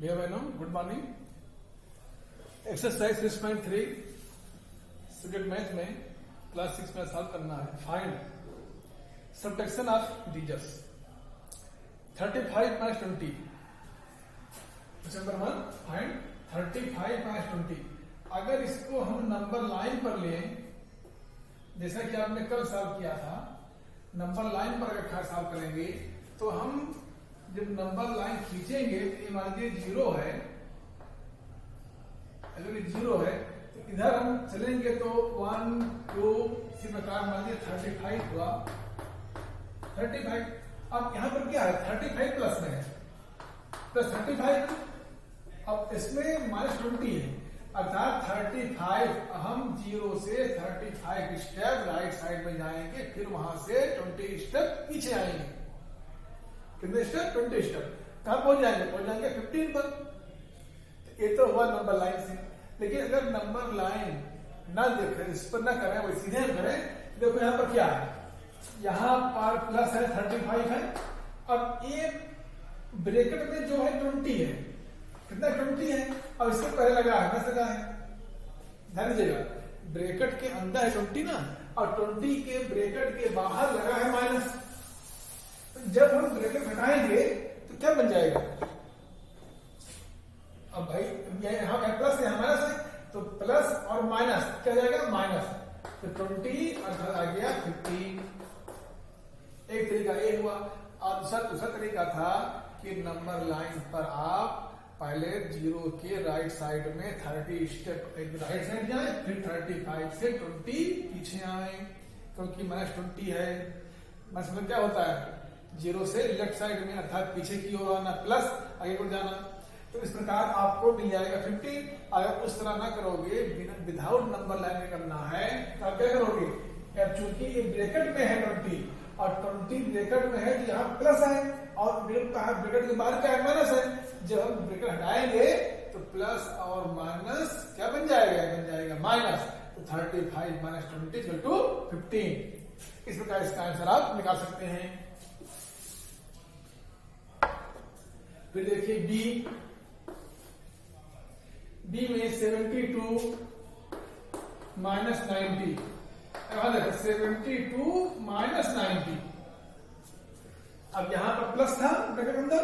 भैया बहनों good morning. Exercise 6.3 subject math में क्लास 6 में सॉल्व करना है। Find subtraction of integers 35 minus 20। Number 1 find 35 minus 20। अगर इसको हम नंबर लाइन पर लें, जैसा कि आपने कल सॉल्व किया था, नंबर लाइन पर अगर सॉल्व करेंगे तो हम जब नंबर लाइन खींचेंगे तो मान लीजिए 0 है, अगर ये 0 है तो इधर हम चलेंगे तो 1 2 इसी प्रकार मान लीजिए 35 हुआ 35। अब यहां पर क्या है, 35 प्लस में है, प्लस 35। अब इसमें माइनस 20 है, अर्थात 35 हम 0 से 35 स्टेप राइट साइड में जाएंगे, फिर वहां से 20 स्टेप पीछे आएंगे। कितने स्टेप? 20 स्टेप। कहां पहुंच जाएंगे? पहुंच जाएंगे 15 पर। तो ये तो हुआ नंबर लाइन से। लेकिन अगर नंबर लाइन न देखें, इस पर न करें, वो सीधे करें, देखो यहां पर क्या है, यहां पर प्लस है 35 है। अब ये ब्रैकेट में जो है 20 है, कितना 20 है, और इससे पहले लगा है 10 लगा है। ध्यान दीजिएगा, ब्रैकेट के अंदर है 20 ना, और 20 के ब्रैकेट के बाहर लगा है माइनस। जब हम ब्रैकेट हटाएंगे तो क्या बन जाएगा? अब भाई यहां प्लस है, माइनस है, तो प्लस और माइनस क्या जाएगा? माइनस। तो 20 और आ गया 15। एक तरीका ये हुआ। और दूसरा तरीका था कि नंबर लाइन पर आप पहले 0 के राइट साइड में 30 स्टेप राइट साइड जाए, फिर 35 से 20 पीछे आए, क्योंकि माइनस 20 है। मतलब क्या होता है, 0 से लेफ्ट साइड में अर्थात पीछे की ओर आना, प्लस आगे को जाना। तो इस प्रकार आपको मिल जाएगा 15। अगर उस तरह ना करोगे, विदाउट नंबर लाइन में करना है, तो आप क्या करोगे? अब चूंकि ये ब्रैकेट में है 20 और 20 ब्रैकेट में है, तो यहाँ प्लस है, और ब्रैकेट के बाहर क्या है? माइनस है। जब हम ब्रैकेट हटाएंगे तो प्लस और माइनस क्या बन जाएगा? बन जाएगा माइनस। तो 35 माइनस 20 इक्वल टू 15। इस प्रकार इसका आंसर आप निकाल सकते हैं। फिर देखिए बी में 72 माइनस 90। देखो 72 माइनस 90। अब यहां पर प्लस था ब्रैकेट अंदर,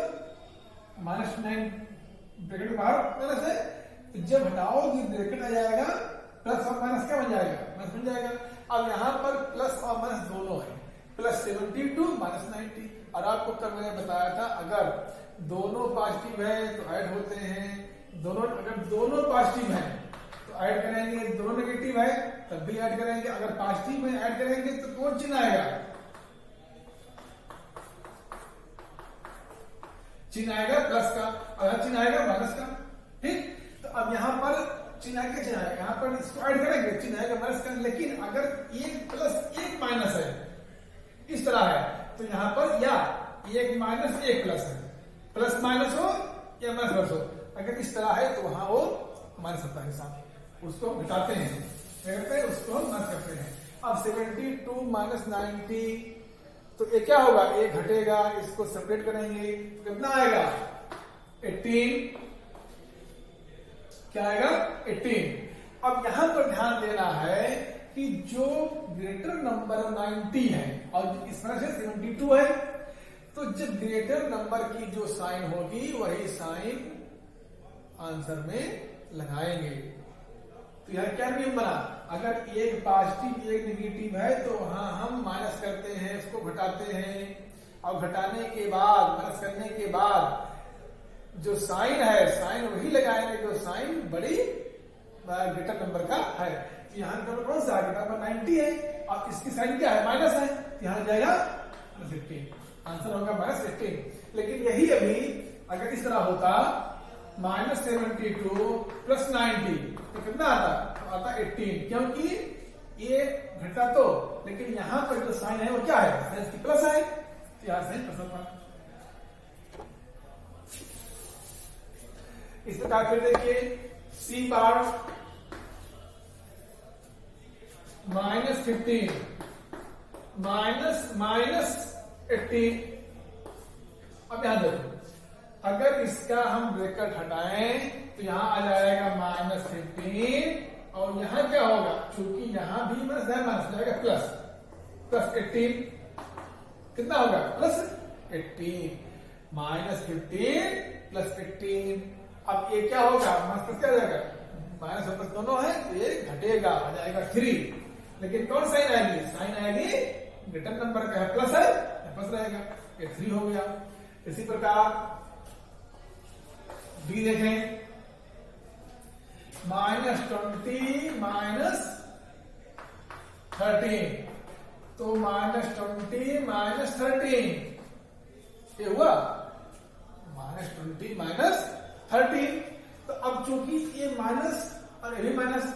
माइनस 9 ब्रैकेट बाहर माइनस है, तो जब हटाओगे ब्रैकेट आ जाएगा, प्लस और माइनस क्या बन जाएगा? माइनस बन जाएगा। अब यहां पर प्लस और माइनस दोनों है, प्लस 72 माइनस 90। और आपको कल मैंने बताया था, अगर दोनों पॉजिटिव है तो ऐड होते हैं, अगर दोनों पॉजिटिव है तो ऐड करेंगे, दोनों नेगेटिव है तब भी ऐड करेंगे। अगर पॉजिटिव में ऐड करेंगे तो कौन चिन्ह आएगा? चिन्ह आएगा प्लस का, अगर चिन्ह आएगा माइनस का। ठीक, तो अब यहां पर चिन्ह आएगा, चिन्ह आएगा, यहां पर इसको ऐड करेंगे, चिन्ह आएगा माइनस का। लेकिन अगर एक प्लस एक माइनस है, इस तरह है, तो यहां पर या एक माइनस एक प्लस है, प्लस माइनस हो या माइनस प्लस हो। अगर इस तरह है तो वहां वो माइनस होता है, साथ उसको हम घटाते हैं, उसको हम माइनस करते हैं। अब 72 माइनस 90, तो ये क्या होगा? ये घटेगा, इसको सेपरेट करेंगे तो कितना आएगा? 18। क्या आएगा? 18। अब यहां पर ध्यान देना है कि जो ग्रेटर नंबर 90 है और इस तरह से 72 है, तो जब ग्रेटर नंबर की जो साइन होगी वही साइन आंसर में लगाएंगे। तो यह क्या नियम बना? अगर एक पॉजिटिव एक नेगेटिव है तो वहां हम माइनस करते हैं, उसको घटाते हैं, और घटाने के बाद माइनस करने के बाद जो साइन है, साइन वही लगाएंगे जो साइन बड़ी ग्रेटर नंबर का है। यहाँ नंबर कौन सा? नंबर 90 है, और इसकी साइन क्या है? माइनस है, यहां जाएगा -15। आंसर होगा -15। लेकिन यही अभी अगर इस तरह होता, -72 प्लस 90, तो कितना आता? आता 18, क्योंकि ये घटा तो, लेकिन यहां पर जो साइन है वो क्या है? साइन इसकी प्लस है, तो यहां साइन प्लस होता। इस प्रकार फिर देखिए सी बार -15 माइनस 18। अब यहां देखो अगर इसका हम ब्रैकेट हटाएं तो यहां आ जाएगा -15 और यहां क्या होगा, क्योंकि यहां भी माइनस जाएगा प्लस 18 कितना होगा +18 -15 +18। अब ये क्या होगा, माइनस क्या जाएगा, माइनस और प्लस दोनों है, ये घटेगा आ जाएगा 3। लेकिन कौन साइन आएगी, साइन आएगी रिटर्न नंबर का है, प्लस है प्लस रहेगा, ये 3 हो गया। इसी प्रकार डी देखें, -20 -13 तो -20 -13 ये हुआ -20 -13। तो अब चूंकि ये माइनस और ये भी माइनस,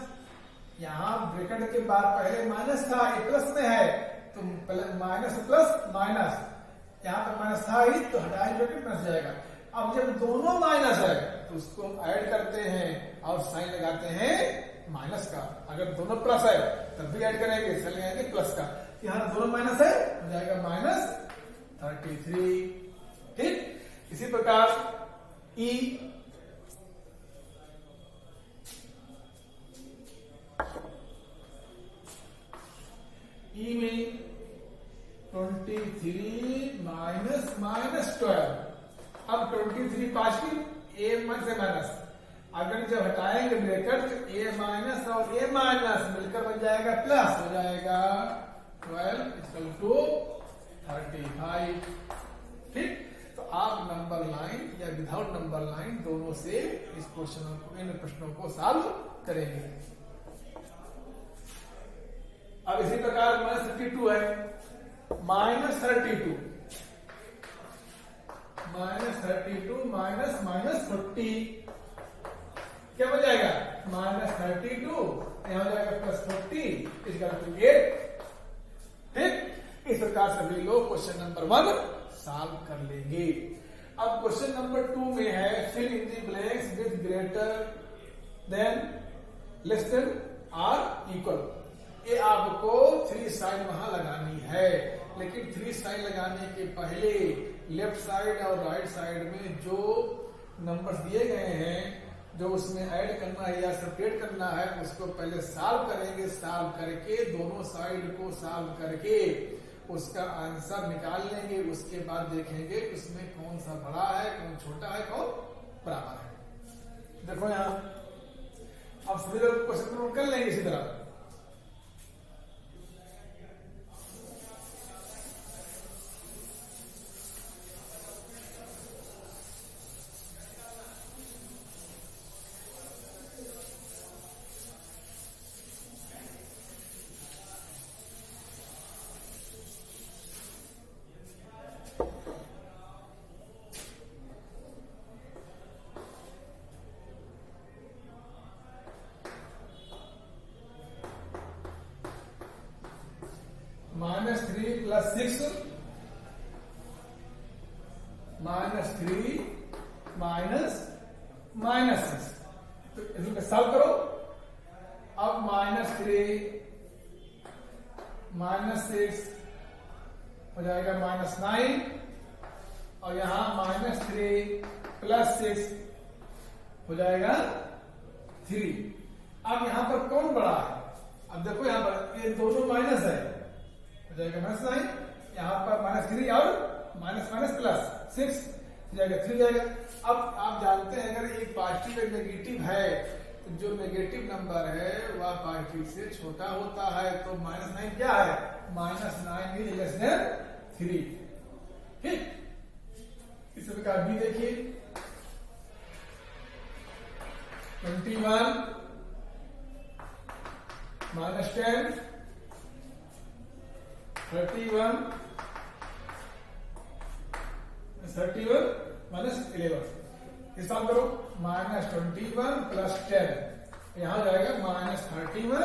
यहां ब्रैकेट के बाद पहले माइनस था, ये प्लस में है तो माइनस प्लस माइनस, यहां पर माइनस था ही तो हटाए ब्रैकेट प्लस जाएगा। अब जब दोनों माइनस है तो उसको ऐड करते हैं और साइन लगाते हैं माइनस का। अगर दोनों प्लस है तब भी ऐड करेंगे, साइन लगाएंगे प्लस का। यहां दोनों माइनस है हो जाएगा -33। ठीक, इसी प्रकार ई में 23 -12। अब 23 पांच की ए से माइनस, अगर जब हटाएंगे ब्रैकेट तो ए माइनस और ए माइनस मिलकर बन जाएगा प्लस, हो जाएगा 12 = 35। ठीक, तो आप नंबर लाइन या विदाउट नंबर लाइन दोनों से इस क्वेश्चनों को, इन प्रश्नों को सॉल्व करेंगे। अब इसी प्रकार -32 है, -32 -40 क्या बन जाएगा, -32 यहां हो जाएगा +40 इसका 8। ठीक, इस प्रकार सभी लोग क्वेश्चन नंबर 1 सॉल्व कर लेंगे। अब क्वेश्चन नंबर 2 में है fill in the blanks with greater than, less than और इक्वल। ये आपको 3 साइन वहां लगानी है, लेकिन 3 साइन लगाने के पहले लेफ्ट साइड और राइट साइड में जो नंबर्स दिए गए हैं, जो उसमें ऐड करना है या सेपरेट करना है, उसको पहले सॉल्व करेंगे। सॉल्व करके दोनों साइड को सॉल्व करके उसका आंसर निकाल लेंगे। उसके बाद देखेंगे उसमें कौन सा बड़ा है, कौन छोटा है, कौन बराबर है। देखो यहां अब सभी लोग क्वेश्चन कर लेंगे इसी तरह। -3 + 6 -3 -6 तो इसमें सॉल्व करो। अब -3 -6 हो जाएगा -9 और यहां -3 + 6 हो जाएगा 3। अब यहां पर कौन बड़ा है, अब देखो यहां पर ये दोनों माइनस है, हो जाएगा -9, यहां पर -3 और -6 हो जाएगा 3 जाएगा। अब आप जानते हैं अगर एक पॉजिटिव या नेगेटिव है तो जो नेगेटिव नंबर है वह पॉजिटिव से छोटा होता है, तो -9 क्या है, -9 इज लेस देन 3। ठीक, इस प्रकार भी देखिए 21 -10 31 -11 इस सॉल्व करो। -21 + 10 यहां जाएगा -31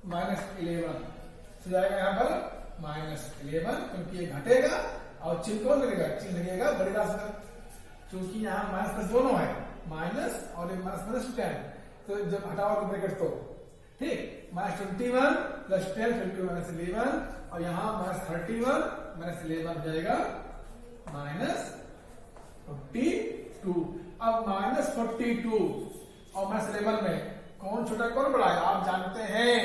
-11 तो जाएगा यहां पर -11 क्योंकि ये घटेगा और चिन्ह कौन लगेगा, चिन्ह लगेगा बड़ी राशि का, क्योंकि यहां माइनस प्लस दोनों है, माइनस और ये -10 तो जब हटाओगे ब्रैकेट तो ठीक, -21 + 10 21 -11 और यहां -31 -11 हो जाएगा -40 2। अब -42 और माइनस लेवल में कौन छोटा कौन बड़ा है? आप जानते हैं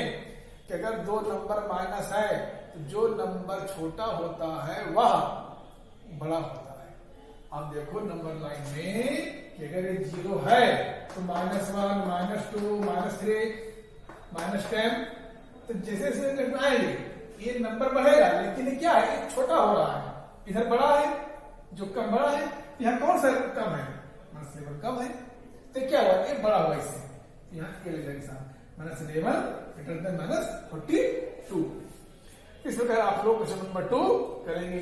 कि अगर दो नंबर माइनस है तो जो नंबर छोटा होता है वह बड़ा होता है। अब देखो नंबर लाइन में कि अगर ये 0 है तो -1, -2, -3, -10, तो जैसे जैसे आएंगे ये नंबर बढ़ेगा, लेकिन ये क्या है? ये छोटा हो रहा है, इधर बड़ा है, जो कम बड़ा है, यहाँ कौन सा कम है? माइनस लेवल कम है, तो क्या हुआ? ये बड़ा हुआ इससे, यहाँ के लिए माइनस लेवल ग्रेटर देन -42। इस प्रकार आप लोग क्वेश्चन नंबर 2 करेंगे।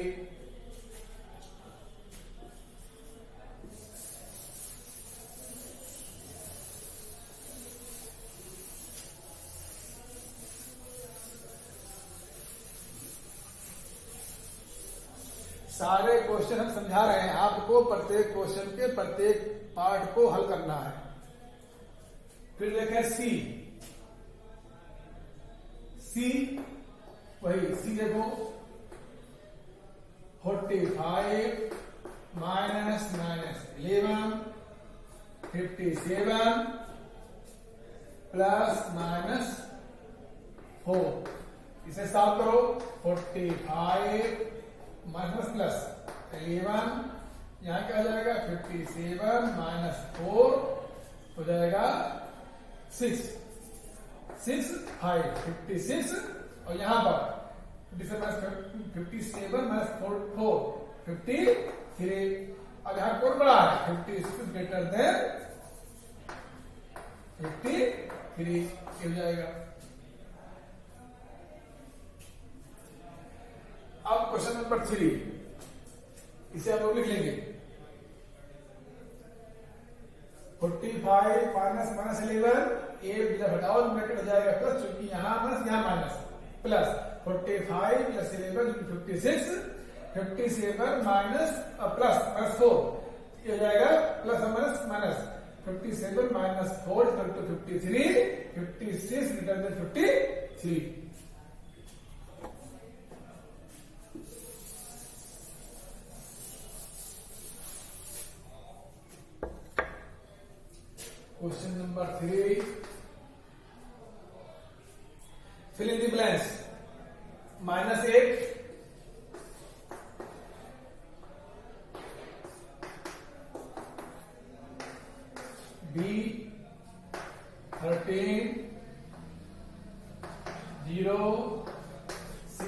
सारे क्वेश्चन हम समझा रहे हैं आपको, प्रत्येक क्वेश्चन के प्रत्येक पार्ट को हल करना है। फिर देखें सी वही सी देखो 45 -11 57 +-4। इसे सॉल्व करो। 45 माइनस प्लस 11, यहां क्या हो जाएगा? 57 -4 हो जाएगा 6 5 56, और यहां पर 57 -4 53। अब यहां कौन बड़ा है? 56 ग्रेटर देन 53 हो जाएगा। अब क्वेश्चन नंबर 3, इसे आप लोग लिख लेंगे। 45 -11, ए जब हटाओ ब्रैकेट हो जाएगा प्लस, क्योंकि यहाँ प्लस यहाँ माइनस, प्लस 45 + 11 56, 57 माइनस प्लस -4 ये हो जाएगा plus minus 57 -4 = 53, 56 greater than 53। Question number 3, fill in the blanks. -8, B 13, 0, C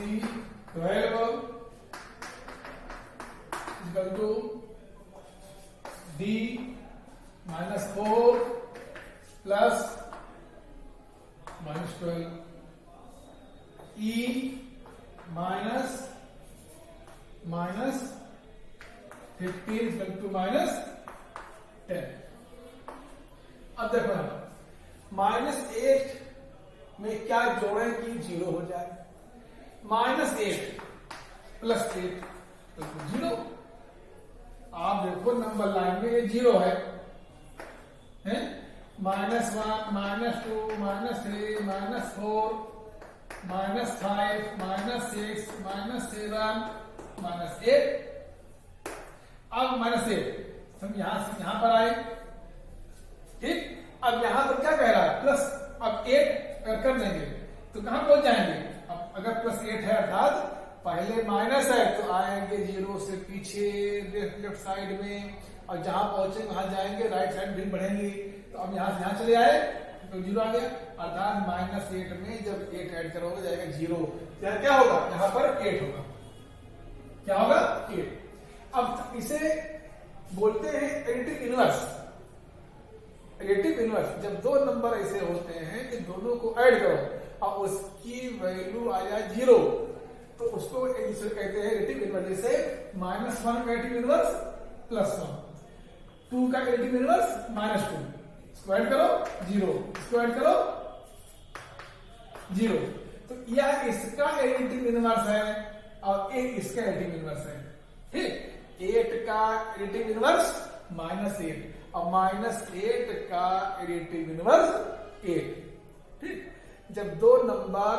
12 equal to D -4 plus -12, E -15 equal to -10। अब देखो -8 में क्या जोड़ें कि 0 हो जाए? -8 + 8 = 0। आप देखो नंबर लाइन में ये 0 है, -1 -2 -3 -4 -5 -6 -7 -8। अब -8 हम यहां से यहां पर आए, ठीक। अब यहां पर क्या कह रहा है? प्लस। अब 8 अगर कर देंगे तो कहां पहुंच जाएंगे? अब अगर +8 है अर्थात पहले माइनस है तो आएंगे 0 से पीछे लेफ्ट साइड में, और जहां पहुंचे वहां जाएंगे, राइट साइड भी बढ़ेंगे। तो अब यहां से यहां चले आए तो 0 आ गया, अर्थात -8 में जब 8 ऐड करोगे जाएगा 0। क्या होगा? यहां पर 8 होगा। क्या होगा? 8। अब इसे बोलते हैं एडिटिव इनवर्स। एडिटिव इनवर्स जब दो नंबर ऐसे होते हैं कि दोनों को ऐड करो और उसकी वैल्यू आ जाए 0, तो उसको कहते हैं एडिटिव इनवर्स। जैसे -1 का एडिटिव इनवर्स +1, 2 का एडिटिव इनवर्स -2, स्क्वायर करो 0, स्क्वायर करो 0। तो यह इसका एडिटिव इनवर्स है और एक इसका एडिटिव इनवर्स है, ठीक। 8 का एडिटिव इनवर्स -8 और -8 का एडिटिव इनवर्स 8, ठीक। जब दो नंबर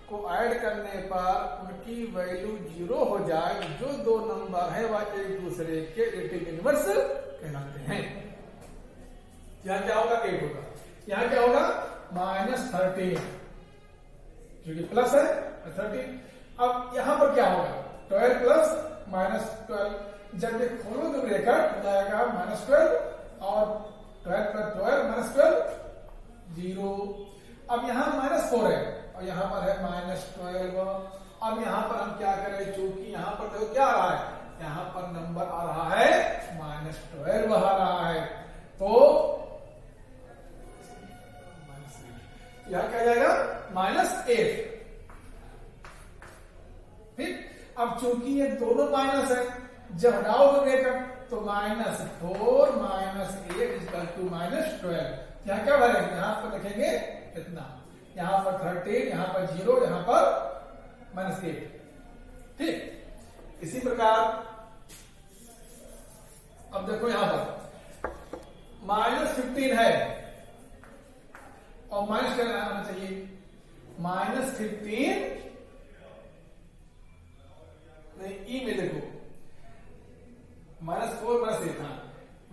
को ऐड करने पर उनकी वैल्यू 0 हो जाए, जो दो नंबर है वह एक दूसरे के एडिटिव इनवर्स कहलाते हैं। यहाँ क्या होगा, 8 होगा। यहाँ क्या होगा, -13, क्योंकि प्लस है 13। अब यहां पर क्या होगा, 12 प्लस -12, जब ये खोलोगे ब्रैकेट हो जाएगा -12 और 12 प्लस 12 -12 0। अब यहाँ -4 है और यहाँ पर है -12। अब यहाँ पर हम क्या करें, चूंकि यहाँ पर देखो क्या आ रहा है, यहाँ पर नंबर आ रहा है -12 आ रहा है, तो यहाँ क्या जाएगा, -8। ठीक, अब चूंकि ये दोनों माइनस है, जब हटाओगे ब्रैकेट तो -4 -8 इक्वल टू -12। यहाँ क्या भरेंगे, यहाँ पर लिखेंगे इतना, यहाँ पर 13, यहाँ पर 0, यहाँ पर -8। ठीक, इसी प्रकार अब देखो यहां पर -15 है और -10 आना चाहिए। -15 नहीं, ई में देखो -4 -8 था,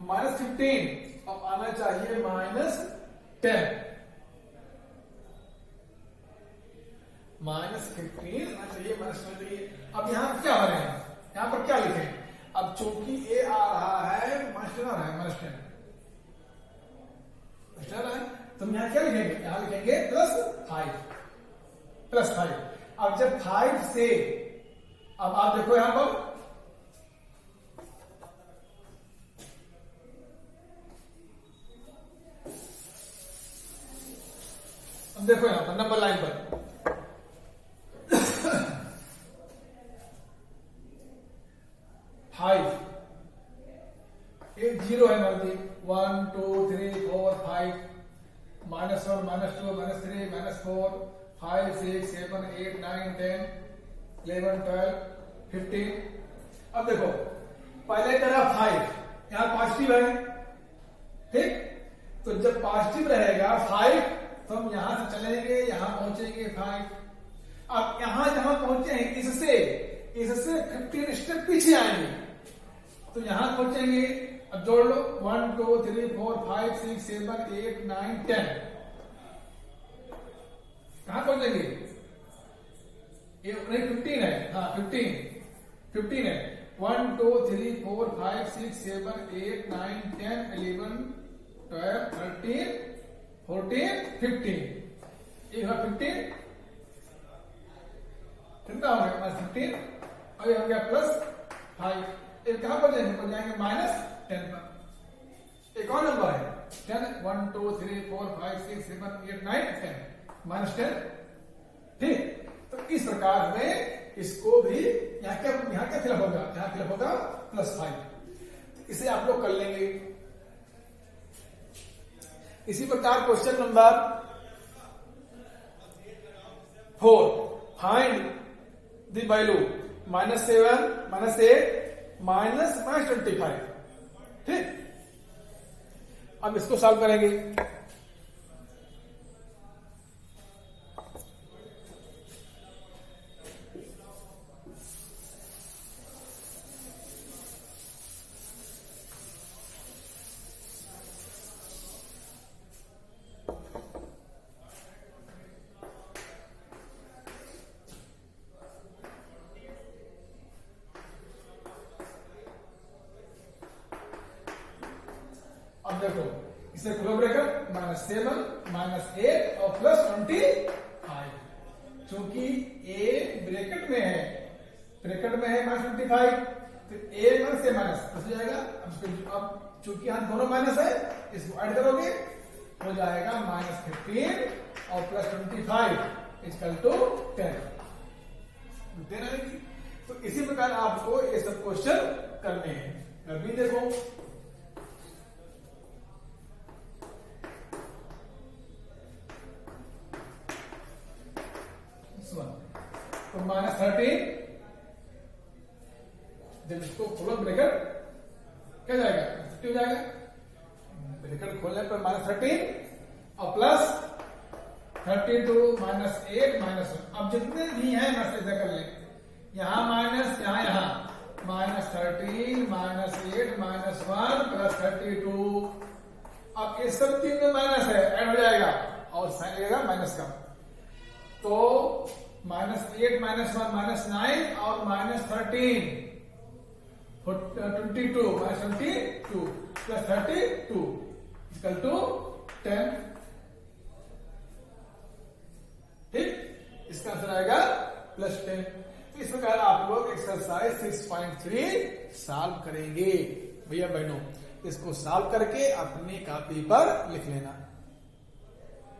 -15 अब आना चाहिए -10, -15 आना चाहिए, -10 चाहिए। अब यहां क्या हो रहे हैं, यहां पर क्या लिखें, अब चूंकि ए आ रहा है -10 आ रहा है, -10 है, तो यहां क्या लिखेंगे, यहां लिखेंगे +5। अब जब 5 से, अब आप देखो यहां पर अब देखो यहां पर नंबर लाइन पर 5, एक 0 है, मल्टी 1 2 3 4 5, -1 -2 -3 -4 5 6 7 8 9 10 11 12 15। अब देखो पहले तरफ 5, यहां पॉजिटिव है, ठीक, तो जब पॉजिटिव रहेगा 5 तो हम यहां से चलेंगे, यहां पहुंचेंगे 5। अब यहां जहां पहुंचे हैं इससे 15 स्टेप पीछे आएंगे, तो यहां पहुंचेंगे, अब जोड़ लो 1 2 3 4 5 6 7 8 9 10। कहां पहुंचेंगे, ये नहीं 15 है, हाँ 15 है, 1 2 3 4 5 6 7 8 9 10 11 12 13 14 15। ये है 15, कितना हो गया, -15, और ये हो गया +5। ये कहां पर जाएंगे, -10 पर। एक और नंबर है 10, 1 2 3 4 5 6 7 8 9 10, -10। ठीक, तो इस प्रकार में इसको भी यहाँ क्या फिलअप होगा, यहाँ फिलअप होगा +5। इसे आप लोग कर लेंगे। इसी प्रकार question number 4, find the value -7 -8 -25। ठीक, अब इसको सॉल्व करेंगे। अब देखो इसे खोलो ब्रैकेट, -7 -8 और +25। चूंकि ए ब्रैकेट में है -25, तो ए माइनस से माइनस हो जाएगा। अब चूंकि यहां दोनों माइनस है, इसको ऐड करोगे हो जाएगा -15 और +25 इक्वल टू 10 रहेगी। तो इसी प्रकार आपको ये सब क्वेश्चन करने हैं। अभी देखो तो -13, जब इसको खोलो ब्रैकेट क्या जाएगा, 50 हो जाएगा। ब्रैकेट खोलने पर -13 और +32 -8 -1। अब जितने भी हैं मैं ऐसा कर ले, यहां माइनस, यहां माइनस 13 माइनस 8 माइनस 1 प्लस 32। अब ये सब तीन में माइनस है, ऐड हो जाएगा और साइन लगेगा माइनस का। तो -8 -1 -9 और -13 22 -22 प्लस 32 इक्वल टू 10। ठीक, इसका आंसर आएगा +10। तो इस प्रकार आप लोग एक्सरसाइज 6.3 सॉल्व करेंगे भैया बहनों। इसको सॉल्व करके अपनी कॉपी पर लिख लेना।